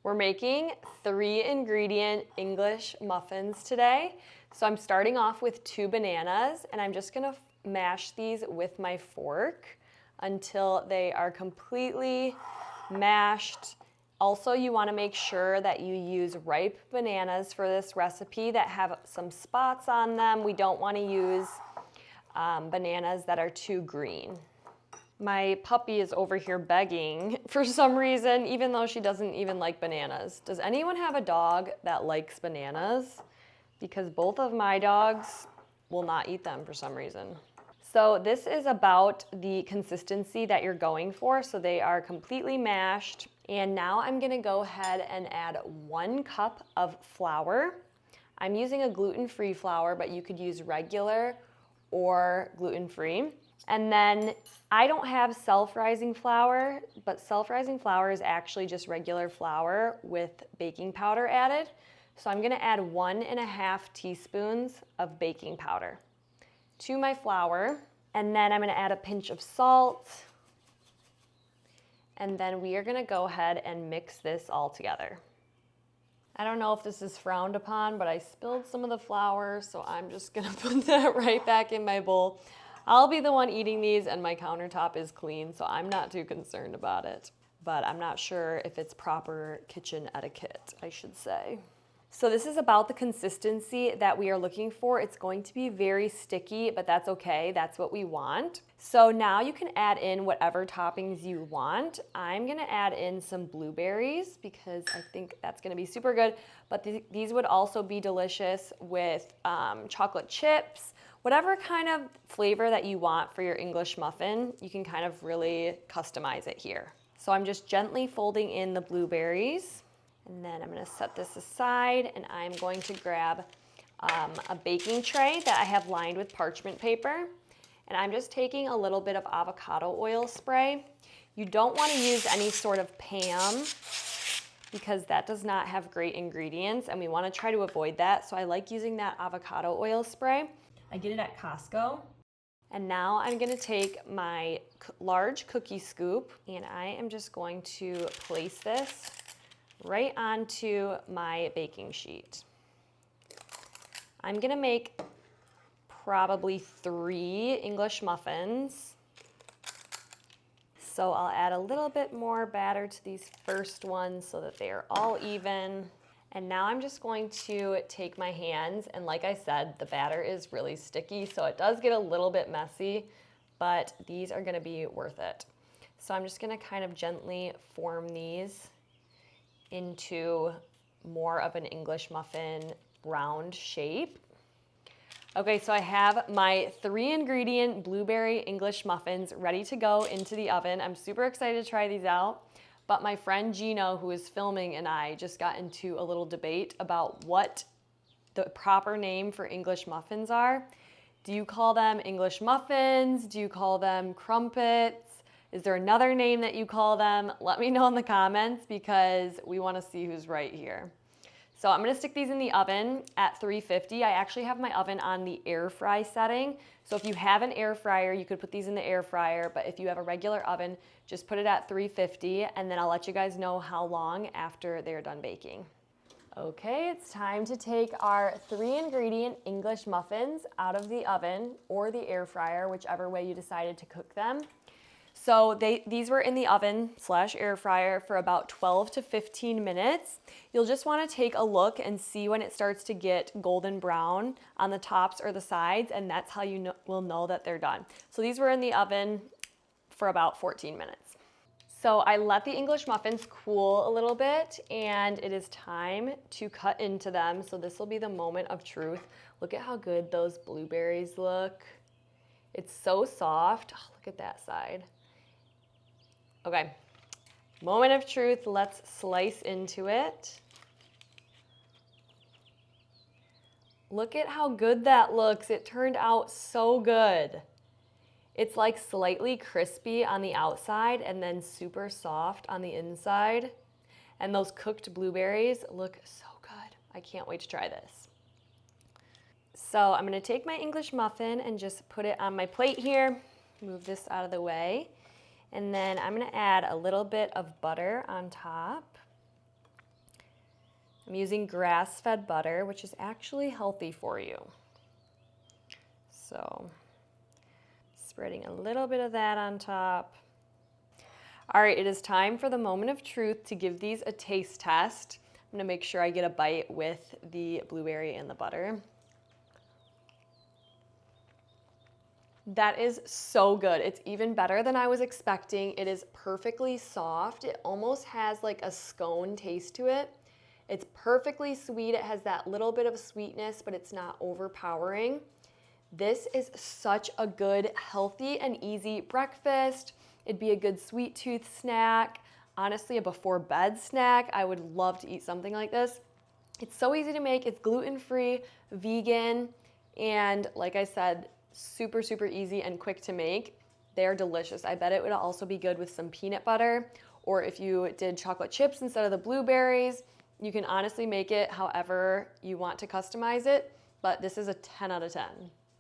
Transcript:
We're making 3-ingredient English muffins today. So I'm starting off with 2 bananas, and I'm just gonna mash these with my fork until they are completely mashed. Also, you wanna make sure that you use ripe bananas for this recipe that have some spots on them. We don't wanna use bananas that are too green. My puppy is over here begging for some reason, even though she doesn't even like bananas. Does anyone have a dog that likes bananas? Because both of my dogs will not eat them for some reason. So this is about the consistency that you're going for. So they are completely mashed. And now I'm gonna go ahead and add 1 cup of flour. I'm using a gluten-free flour, but you could use regular or gluten-free. And then I don't have self-rising flour, but self-rising flour is actually just regular flour with baking powder added. So I'm gonna add 1.5 teaspoons of baking powder to my flour. And then I'm gonna add a pinch of salt. And then we are gonna go ahead and mix this all together. I don't know if this is frowned upon, but I spilled some of the flour, so I'm just gonna put that right back in my bowl. I'll be the one eating these, and my countertop is clean, so I'm not too concerned about it. But I'm not sure if it's proper kitchen etiquette, I should say. So this is about the consistency that we are looking for. It's going to be very sticky, but that's okay. That's what we want. So now you can add in whatever toppings you want. I'm gonna add in some blueberries because I think that's gonna be super good, but these would also be delicious with chocolate chips. Whatever kind of flavor that you want for your English muffin, you can kind of really customize it here. So I'm just gently folding in the blueberries, and then I'm gonna set this aside, and I'm going to grab a baking tray that I have lined with parchment paper, and I'm just taking a little bit of avocado oil spray. You don't wanna use any sort of Pam because that does not have great ingredients, and we wanna try to avoid that. So I like using that avocado oil spray. I get it at Costco. And now I'm gonna take my large cookie scoop, and I am just going to place this right onto my baking sheet. I'm gonna make probably 3 English muffins. So I'll add a little bit more batter to these first ones so that they are all even. And now I'm just going to take my hands, and like I said, the batter is really sticky, so it does get a little bit messy, but these are gonna be worth it. So I'm just gonna kind of gently form these into more of an English muffin round shape. Okay, so I have my 3-ingredient blueberry English muffins ready to go into the oven. I'm super excited to try these out. But my friend Gino, who is filming, and I just got into a little debate about what the proper name for English muffins are. Do you call them English muffins? Do you call them crumpets? Is there another name that you call them? Let me know in the comments because we want to see who's right here. So I'm gonna stick these in the oven at 350. I actually have my oven on the air fry setting. So if you have an air fryer, you could put these in the air fryer, but if you have a regular oven, just put it at 350, and then I'll let you guys know how long after they're done baking. Okay, it's time to take our 3-ingredient English muffins out of the oven or the air fryer, whichever way you decided to cook them. So these were in the oven/air fryer for about 12 to 15 minutes. You'll just want to take a look and see when it starts to get golden brown on the tops or the sides, and that's how you will know that they're done. So these were in the oven for about 14 minutes. So I let the English muffins cool a little bit, and it is time to cut into them. So this will be the moment of truth. Look at how good those blueberries look. It's so soft. Oh, look at that side. Okay, moment of truth, let's slice into it. Look at how good that looks. It turned out so good. It's like slightly crispy on the outside and then super soft on the inside. And those cooked blueberries look so good. I can't wait to try this. So I'm gonna take my English muffin and just put it on my plate here. Move this out of the way. And then I'm gonna add a little bit of butter on top. I'm using grass-fed butter, which is actually healthy for you. So, spreading a little bit of that on top. All right, it is time for the moment of truth to give these a taste test. I'm gonna make sure I get a bite with the blueberry and the butter. That is so good. It's even better than I was expecting. It is perfectly soft. It almost has like a scone taste to it. It's perfectly sweet. It has that little bit of sweetness, but it's not overpowering. This is such a good, healthy and easy breakfast. It'd be a good sweet tooth snack. Honestly, a before bed snack. I would love to eat something like this. It's so easy to make. It's gluten-free, vegan, and like I said, super, super easy and quick to make. They're delicious. I bet it would also be good with some peanut butter, or if you did chocolate chips instead of the blueberries. You can honestly make it however you want to customize it, but this is a 10 out of 10.